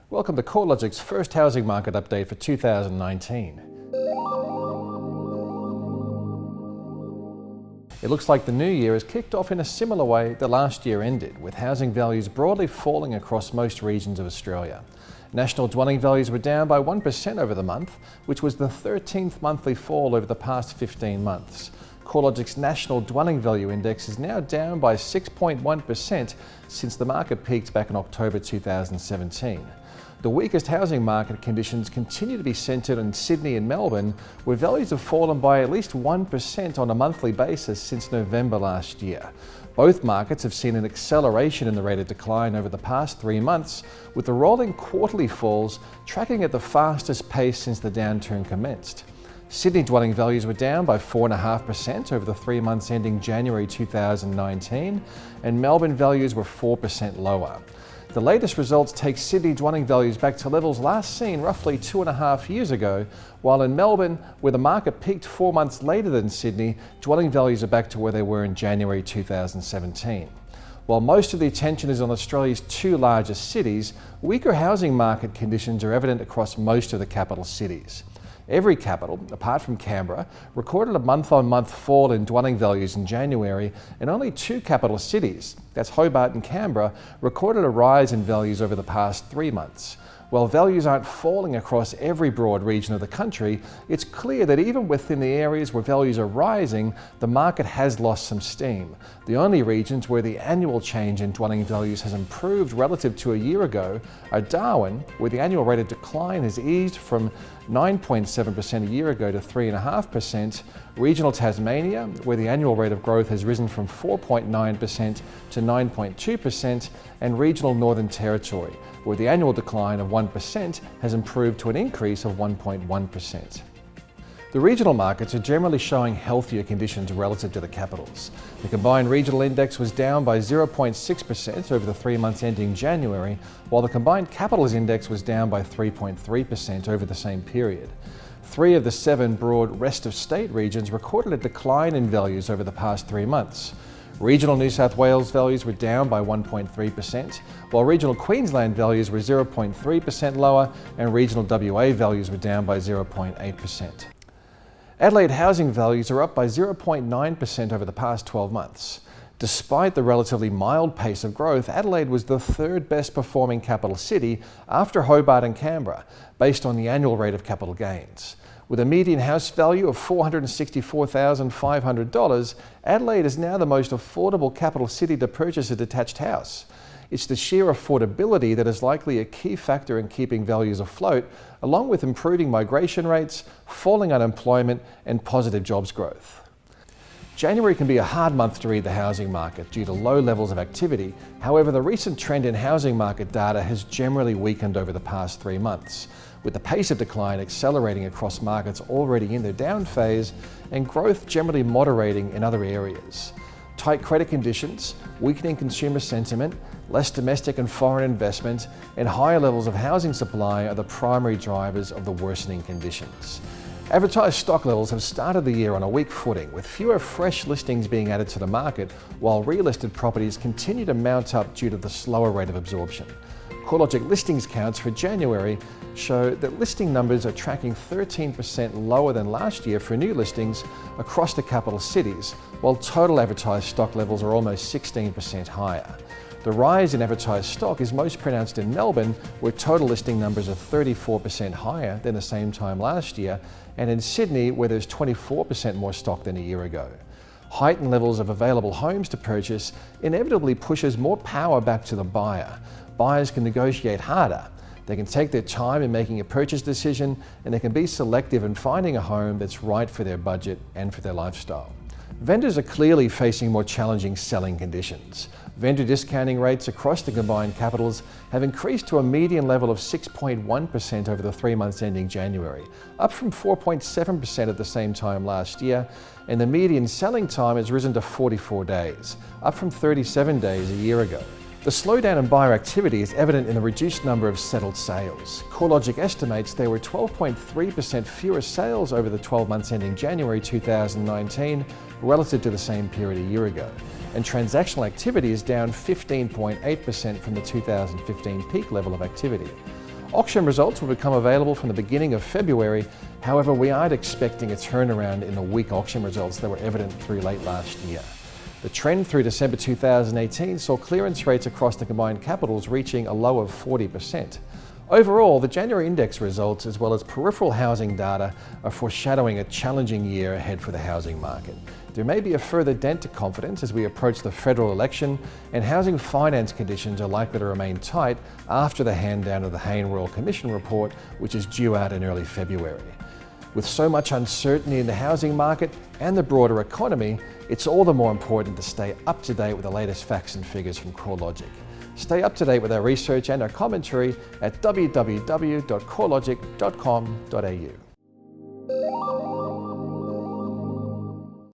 Welcome to CoreLogic's first housing market update for 2019. It looks like the new year has kicked off in a similar way that last year ended, with housing values broadly falling across most regions of Australia. National dwelling values were down by 1% over the month, which was the 13th monthly fall over the past 15 months. CoreLogic's National Dwelling Value Index is now down by 6.1% since the market peaked back in October 2017. The weakest housing market conditions continue to be centred in Sydney and Melbourne, where values have fallen by at least 1% on a monthly basis since November last year. Both markets have seen an acceleration in the rate of decline over the past 3 months, with the rolling quarterly falls tracking at the fastest pace since the downturn commenced. Sydney dwelling values were down by 4.5% over the 3 months ending January 2019, and Melbourne values were 4% lower. The latest results take Sydney dwelling values back to levels last seen roughly 2.5 years ago, while in Melbourne, where the market peaked 4 months later than Sydney, dwelling values are back to where they were in January 2017. While most of the attention is on Australia's two largest cities, weaker housing market conditions are evident across most of the capital cities. Every capital, apart from Canberra, recorded a month-on-month fall in dwelling values in January, and only two capital cities, that's Hobart and Canberra, recorded a rise in values over the past 3 months. While values aren't falling across every broad region of the country, it's clear that even within the areas where values are rising, the market has lost some steam. The only regions where the annual change in dwelling values has improved relative to a year ago are Darwin, where the annual rate of decline has eased from 9.7% a year ago to 3.5%, regional Tasmania, where the annual rate of growth has risen from 4.9% to 9.2%, and regional Northern Territory, where the annual decline of 1% has improved to an increase of 1.1%. The regional markets are generally showing healthier conditions relative to the capitals. The combined regional index was down by 0.6% over the 3 months ending January, while the combined capitals index was down by 3.3% over the same period. 3 of the 7 broad rest of state regions recorded a decline in values over the past 3 months. Regional New South Wales values were down by 1.3%, while regional Queensland values were 0.3% lower, and regional WA values were down by 0.8%. Adelaide housing values are up by 0.9% over the past 12 months. Despite the relatively mild pace of growth, Adelaide was the 3rd best performing capital city after Hobart and Canberra, based on the annual rate of capital gains. With a median house value of $464,500, Adelaide is now the most affordable capital city to purchase a detached house. It's the sheer affordability that is likely a key factor in keeping values afloat, along with improving migration rates, falling unemployment, and positive jobs growth. January can be a hard month to read the housing market due to low levels of activity. However, the recent trend in housing market data has generally weakened over the past 3 months, with the pace of decline accelerating across markets already in their down phase and growth generally moderating in other areas. Tight credit conditions, weakening consumer sentiment, less domestic and foreign investment, and higher levels of housing supply are the primary drivers of the worsening conditions. Advertised stock levels have started the year on a weak footing, with fewer fresh listings being added to the market, while relisted properties continue to mount up due to the slower rate of absorption. CoreLogic listings counts for January show that listing numbers are tracking 13% lower than last year for new listings across the capital cities, while total advertised stock levels are almost 16% higher. The rise in advertised stock is most pronounced in Melbourne, where total listing numbers are 34% higher than the same time last year, and in Sydney, where there's 24% more stock than a year ago. Heightened levels of available homes to purchase inevitably pushes more power back to the buyer. Buyers can negotiate harder. They can take their time in making a purchase decision, and they can be selective in finding a home that's right for their budget and for their lifestyle. Vendors are clearly facing more challenging selling conditions. Vendor discounting rates across the combined capitals have increased to a median level of 6.1% over the 3 months ending January, up from 4.7% at the same time last year, and the median selling time has risen to 44 days, up from 37 days a year ago. The slowdown in buyer activity is evident in the reduced number of settled sales. CoreLogic estimates there were 12.3% fewer sales over the 12 months ending January 2019 relative to the same period a year ago, and transactional activity is down 15.8% from the 2015 peak level of activity. Auction results will become available from the beginning of February. However, we aren't expecting a turnaround in the weak auction results that were evident through late last year. The trend through December 2018 saw clearance rates across the combined capitals reaching a low of 40%. Overall, the January index results, as well as peripheral housing data, are foreshadowing a challenging year ahead for the housing market. There may be a further dent to confidence as we approach the federal election, and housing finance conditions are likely to remain tight after the hand down of the Hayne Royal Commission report, which is due out in early February. With so much uncertainty in the housing market and the broader economy, it's all the more important to stay up to date with the latest facts and figures from CoreLogic. Stay up to date with our research and our commentary at www.corelogic.com.au.